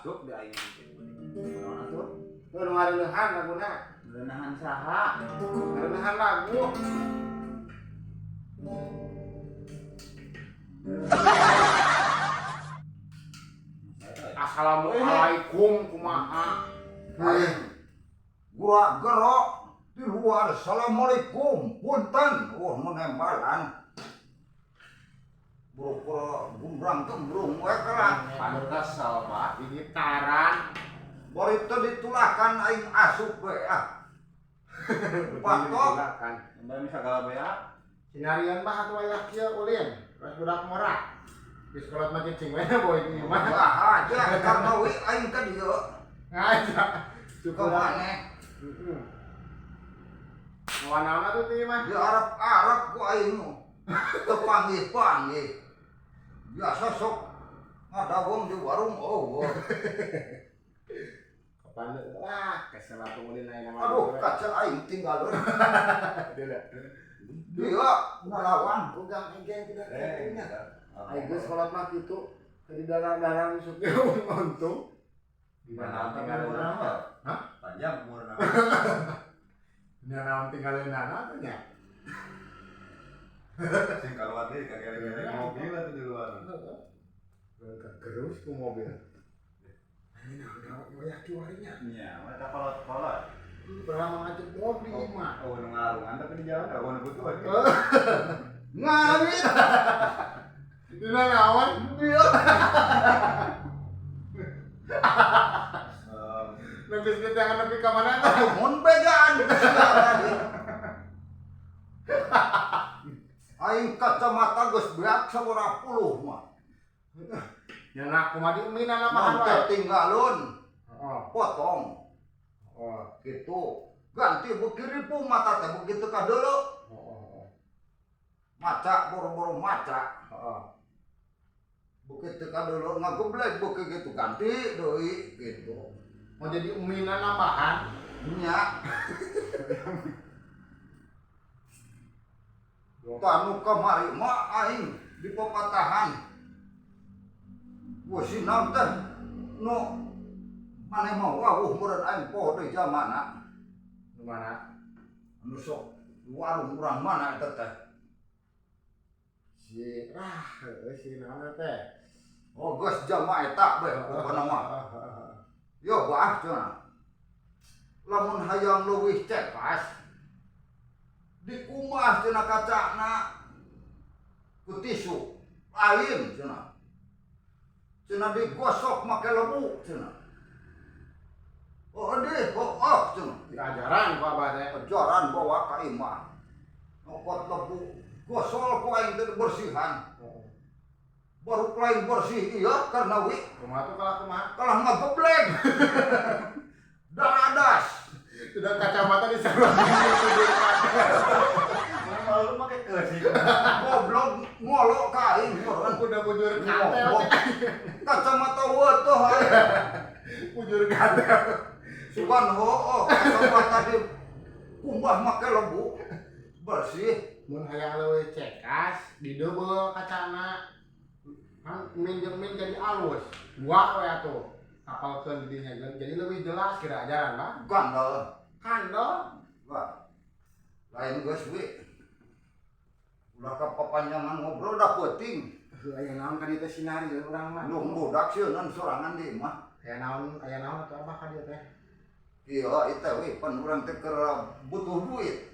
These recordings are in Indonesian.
masuk di aing. Naon atuh? Teu ngareulehan laguna. Leunahan saha? Ngareulehan lagu. Assalamualaikum kumaha. Gua gerok di luar. Assalamualaikum. Punten. Menembalan. Bro gumbrang gembrung we kelah. Pantes salba di gitaran. Bari teu ditulahkan aing asup we ah. Patok. Kembali sagala bea. Sinarian mah atuh aya kieu ulin. Terus budak morak. Geus kolot mah cicing we boy ieu mah. Aja karena we aing teh dieu. Ngaja. Suka maneh. Heeh. Naon-naon atuh teh mah? Di Arab ku aing teu panggih-panggih. Biasa sok ngadawong di warung Kapan lah kesel atuh ulin aya nama. Aduh, kaca aing tinggalin. Dia ngelawan. Ugang engkeng tidak punya. Aing geus kolot mah kitu. Tadi dalang-dalang suke untung. Di mana tinggalin nama? Hah? Panjang umurna. Di mana tinggalin nama nya? Sing kaluar deui ka gere-gere mobil atuh di luar. Terus ku mobil. Ini nak ngoyak cuarinya. Nya, mah kolot-kolot. Pernah mengajak mobil mah. Oh, nu ngalungan tapi di jalan eueuh butuh lagi. Ngawit. Dina naon? Dia. Nangis kita yang nepi ka mana tah? Mun begaan. Aing kacamata geus beak 120 mah. Ya nak kumaha diuminan mah Mun teh tinggalun. Heeh. Potong. Oh. Gitu. Ganti beuki ripu mata teh begitu ka deuleu. Oh. Maca boro-boro maca. Heeh. Begitu ka deuleu ngageblek beuki gitu ganti deui gitu. Mau jadi uminan nambahan? Nya. Tanu kamari mah aing di pepatahan. Wah sinam teh no maneh mah wawuh meureun aing poho deui jamana. Di mana? Anu sok warung urang mana eta teh? Si si naon teh? Oh geus jama eta bae pokona mah. Yo baah cenah. Lamun hayang leuwih cekas dikumah cenah kacana ku tisu lain cenah. Cenah digosok make lebu cenah. Oh deui cenah. Diajaran ku abah teh. Ajaran bawa ka imah. Ngokot lebu gosol ku aing teh bersihan. Baru lain bersih iya karena wi Kumaha tuh kalau kumaha? kalah ngageblek. Daradas. Sudah kacamata di sarung. Kalau lu make keusing. Goblok ngolok ka aing meureun. Udah bujur katel. Kacamata weutuh aing. Bujur katel. Sugan hooh kacamata di kumbah make lebu bersih. Mun hayang leuwih cekas dideubeul kacana. Kan min jadi alus. Dua we atuh. Apalkeun di dinya jadi lebih jelas kira ajaran Bang. Gandel. Kandel. Wah. Lain geus wi. Ulah kapapanjangan ngobrol da peuting. Aya naon ka dieu teh sinari urang mah. Nu budak sieun sorangan di imah. Aya naon atuh apa ka dieu teh? Iya, itu wi pan urang teh keur butuh duit.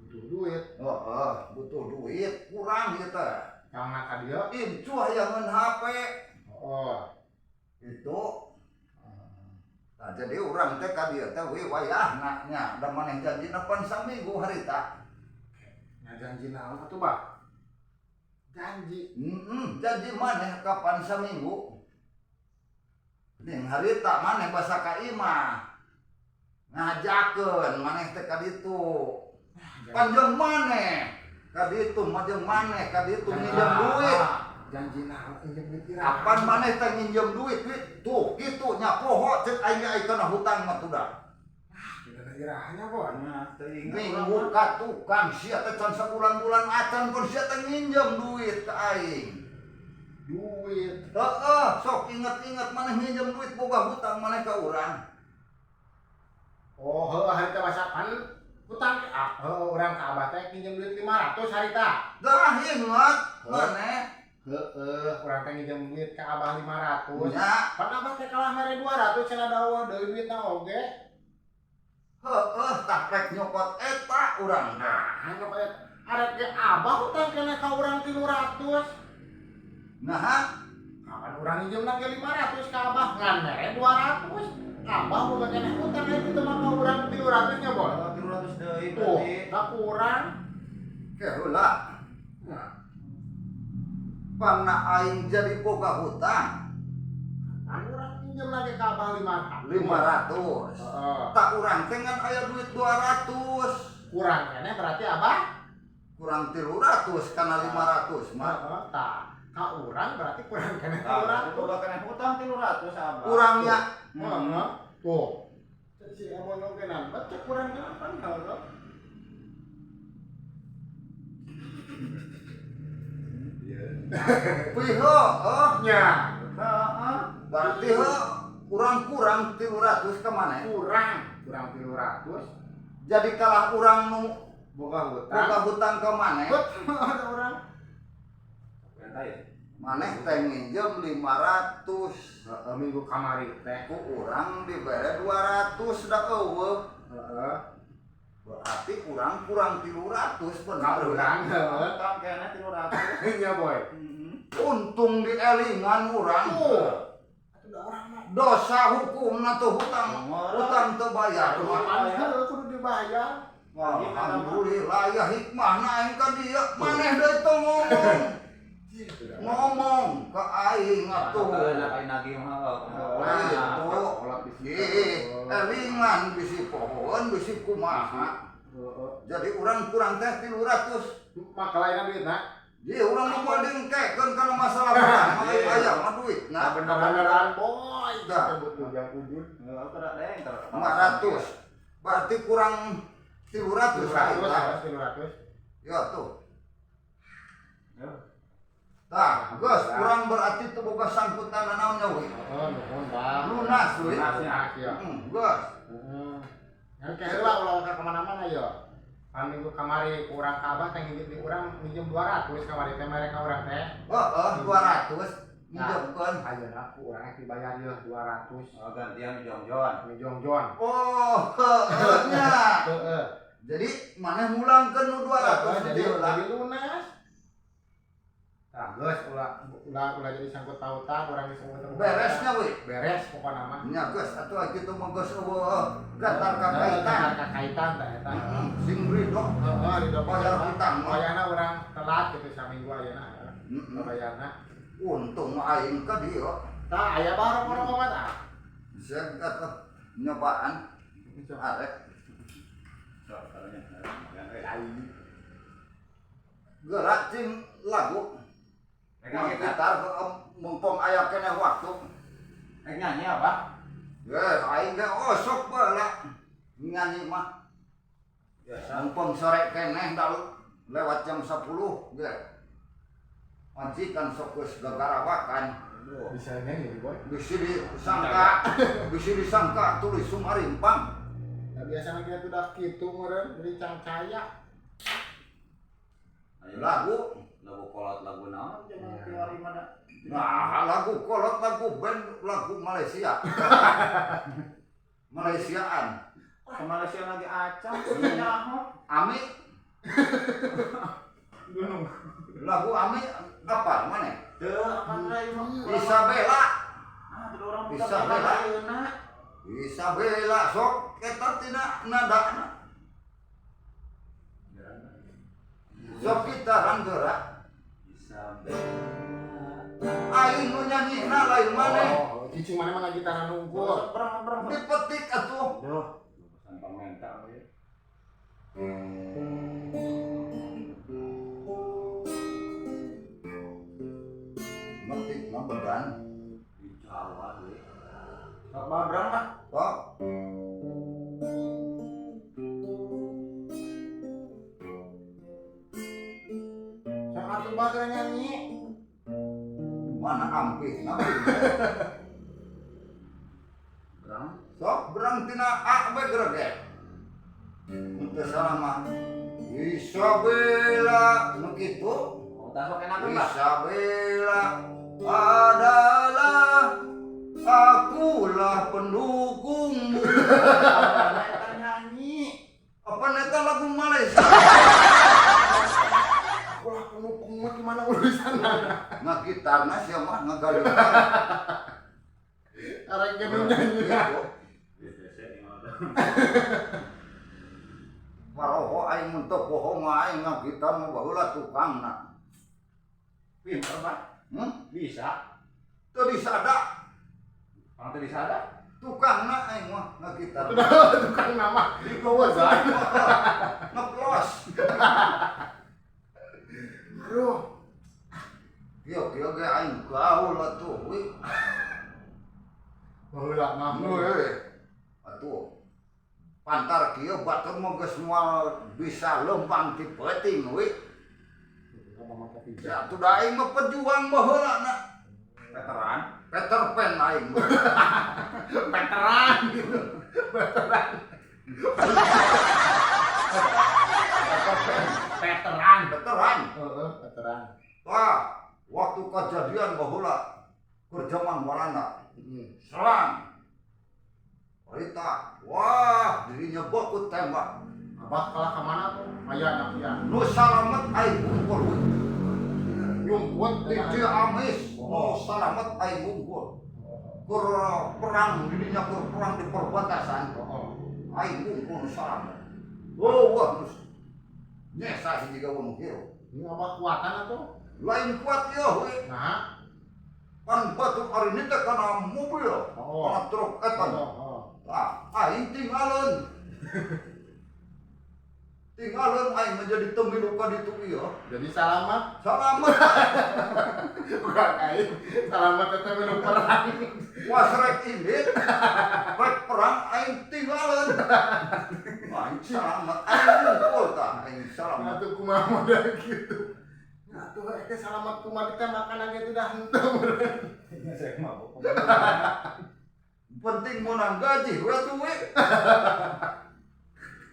Butuh duit. Heeh, butuh duit, kurang ieu teh. Yang nak ka dieu? Incu hayangan HP. Oh. Itu. Nah, jadi urang teh ka dieu teh wi wayahna nya da maneh janjina pan saminggu harita. Nya janji naon atuh, Bah? Janji. Janji maneh kapan saminggu. Ning harita maneh basa ka imah. Ngajakeun maneh teh ka ditu. Panjang maneh ka ditu, majeng maneh ka ditu minjem duit. Janji naon injem duit kira. Kapan maneh teh nginjem duit? Tuh, kitu nya poho ceuk aing aya kana hutang mah tudah. Kita irahnya boy. Nah, teuing Minggu ka tukang sia teh can sabulan-bulan acan pun sia teh nginjem duit ka aing. duit. Sok inget-inget maneh minjem duit boga hutang maneh ka urang. Oh, harita masakan hutang orang ka abah teh pinjam duit 500 harita. Dah inget maneh. Urang teh pinjam duit ka abah 500. Nya, Pan abah teh kalah mere 200 cenah dawa deui duitna oge. tah rek nyokot eta urang. Nah, hanya arek ge abah hutang kena ka urang 300. Nah, Kapan urang pinjemna ge 500 ka abah ngan mere 200. Abah boga kena hutang itu mah ka urang 300 nya, Boy. 300 deui Tuh, berarti. da kurang. heula. Nah, Panna aing jadi boga hutang kan urang pinjem lagi ka abah 500. 500. Tak urang teh ngan aya duit 200. Kurang kene berarti abah Kurang 300 kana 500 mah. tah ka urang berarti kurang kene Nah, itu 300. boga kena hutang 300 abah. Kurangnya Tuh. Si amon oge nambah cek kurang kenapa kalau piho, nya Heeh. berarti kurang 300 ke mana? kurang 300 Jadi kalah urang nu boga hutang. boga hutang ke mana? Ada orang Berapa ya? Maneh teh minjem 500. minggu kamari teh. Ku urang dibere 200 da eueuh. Heeh. Berarti urang kurang 300 Ka bener. urang heeh. Hutang kena 300. Nya boy. Untung dielingan urang. Atuh da urang mah Dosa hukumna tuh hutang teu bayar. kudu dibayar. Alhamdulillah ya hikmahna aing ka dieu maneh deui teu ngomong ke aing atuh. Aing nagih mah. Elingan bisi pohon bisi kumaha. Jadi urang kurang teh 300. Maka lainna duitna. Dia urang mah moal dengkekeun kana masalah urang mah aya mah duit. Nah, Beneran boy. Dah. Betul yang ujud. Tara deng, tara. 500. Berarti kurang 300 lah. 300. Ya tuh. Tah, geus urang berarti teu boga sangkutan naonnya we. Oh, nuhun Bang. Lunas we. Lunas ya. Geus. Yang keheula ulah ka kemana-mana ya. Minggu kamari urang ka abah teh ngijit di urang minjem 200 kamari teh mere ka urang teh. Heeh, 200 minjemkeun. Ayeuna ku urang dibayar ye 200. Oh, gantian jongjon. Minjong-jon. Oh, heeh nya. Heeh. Jadi maneh mulangkeun nu 200 Jadi heula. lunas. Nah, geus ulah jadi sangkut pautan urang geus ngomong Beresnya we. beres pokona mah. Nya geus atuh kitu mah geus gatar kakaitan. Kakaitan tah eta. Sing ridho. Heeh, di Bayar hutang mah. Bayarna urang telat gitu saminggu ayeuna. Bayarna. Untung aing ka dieu. Tah aya barang-barang mah tah. Saya atuh nyobaan arek Sok, kalanya. gerak cing lagu. Pegang kita. Gitar mumpung aya keneh waktu. Nyanyi apa? Aing ge osok bae nyanyi mah. Biasa. Mumpung sore keneh lewat jam 10 ge. Majikan sok geus gagarawakan. Bisa nyanyi boy. Bisi disangka tulis Sumarimpang. Nah, biasanya kita udah gitu meureun dari cangcaya. Lagu Kolot lagu naon jangan kiwari mana. nah lagu kolot lagu band lagu Malaysia. Malaysiaan. Ke Malaysia lagi acang, nyaho. Ami Gunung. lagu Ami apa mana? Teu akan lain mah. Isabella. Teu orang Bisa budak bela. ayeuna. Isabella sok eta tina nadana. Sok gitaran gerak. Aing nu nyanyina lain maneh. Oh, cicing mana mah ngagitaran nungkul. Berang. Dipetik atuh. Duh, pesan mental ya. Metik mah beban. Di Jawa we. Sok berang mah. Kok Sok atuh bakal nyanyi. mana ampi nabi. Berang. Sok berang tina akbe gerege. Untuk selama Isabella begitu. Oh, tak sok enak Pak. Isabella adalah akulah pendukungmu. Kita nyanyi. Apa neta lagu Malaysia? Akulah pendukungmu gimana urusannya? Nggak gitarnya siapa ngegali. Arek gedung nyanyi. Paroho aing mentok bohong aing ngagitar mah baheula tukangna. Pinter Pak. Bisa. Teu disada Kalau tadi sadar. tukangna aing mah ngagitar. Tukang nama di kawasan. Ngeplos. Aduh. Kieu ge aing gaul atuh we. Baheula mah Atuh. Pantar kieu batur mah geus moal bisa lempang ti peuting we. Ya tuh aing mah pejuang baheulana. Veteran. Peter Pan aing. Veteran gitu. Veteran. Veteran. Veteran. Veteran. Wah, waktu kejadian baheula keur zaman Walanda. Serang. Rita, wah dirinya baku tembak. Abah kalah kemana tuh? Maya nakian. Nu salamet aing bungkul. Nyumput Di Ciamis, nu salamet aing bungkul. Keur perang dirinya keur perang di perbatasan. Aing bungkul nu salamet. Oh, wah nu nyesa si jiga wong kieu. Ini abah kuatan atau? Lain kuat ieu we. Nah. Pan batu ari ini teh kana mobil, kana truk eta. Nah, aing tinggalin aing menjadi temilu ka ditu ieu. Jadi selamat. Salamet. Bukan aing. Selamat tetap minum perang. Was rek indit. Rek perang aing tinggalin. Aing salamet. Aing ngumpul tah aing salamet. Atuh kumaha modal gitu. Atuh eta selamat kumaha ditembakan lagi tidak henteu meureun. Saya mabuk. Penting menang gaji we tuh we.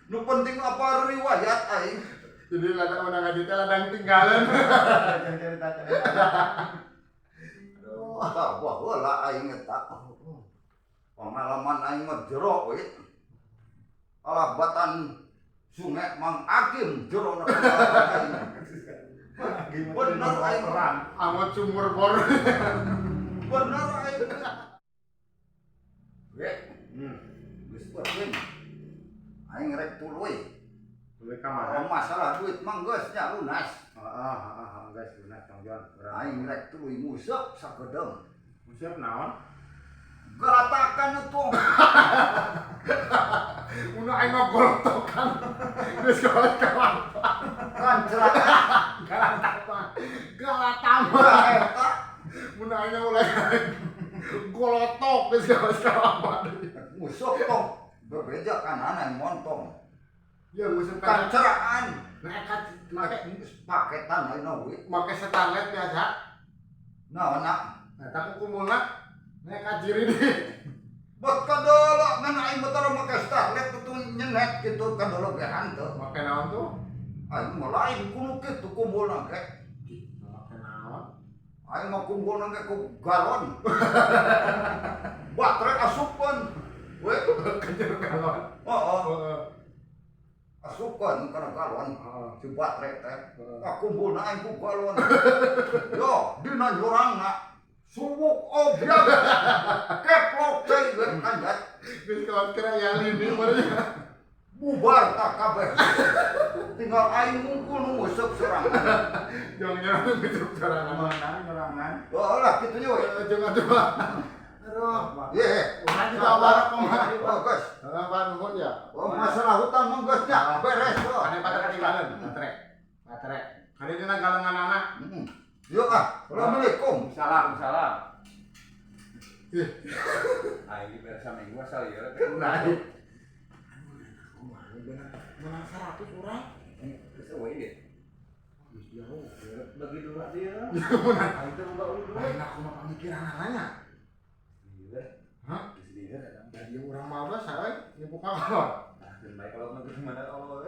Nu penting apa riwayat aing. Jadi ladang menang gaji teh ladang tinggalan. Jangan cerita. Aduh, tah baheula aing eta. Pengalaman aing mah jero we. Alah batan Sungai Mang Akim jero na aing. Bener aing perang. Amat sumur bor. Bener aing. We, geus perkeun. Aing rek tuluy. Tuluy Kalau masalah duit mah geus nya lunas. Guys, lunas Kang Jon. Aing rek tuluy museup sakedeung. Museup naon? Galatakan itu. Mun aing mah golotokan. Geus kawan-kawan. Kancerakan Galatama. eta Mun aing mulai golotok geus kawan-kawan. musuh tong berbeda kanan yang montong. Ya museup kan. Kanceraan. Make Paketan lain we. make starlet biasa. Naonna Eta kukumulna nek kajiri di. buat kadolo ngan aing motor make starlet itu nyenet gitu kadolo ge hanteu. Make naon tuh? Aing mah lain kudu kitu kumpulna ge. Make naon? Aing mah kumpulna ge ku galon. Baterai asupkeun. We, Kejer galon. heeh. Asupkeun kana galon. Si baterai teh. Kumpulna aing ku galon. Yo, dina jurangna subuk objek. Keplok teh ge kanjat. Geus kawan kira ya lini meureun. Bubar tak kabeh. Tinggal aing ngungkul nu museup serangan. Jong nyaran gitu sorangan. Nyorangan. Oh lah kitu nya we. Jong atuh. Aduh. Ye, Urang juga barak kumaha. oh geus. Heeh, nuhun ya. Oh masalah hutang mah geus nya beres Ane loh. baterai ketinggalan, baterai. Kali dina galengan anak. Yuk Assalamualaikum. Salam. Ih, Aing berasa minggu asal ya. nah. Kumaha benar 100 urang. Terus we dia. Jauh. bagi dua dia. Mun Itu buka dulu. lain aku mah pamikiran anaknya. Iya. Hah? Di sini kan. Jadi orang 15 saya nyepu kakak. Dan baik kalau mau gimana kalau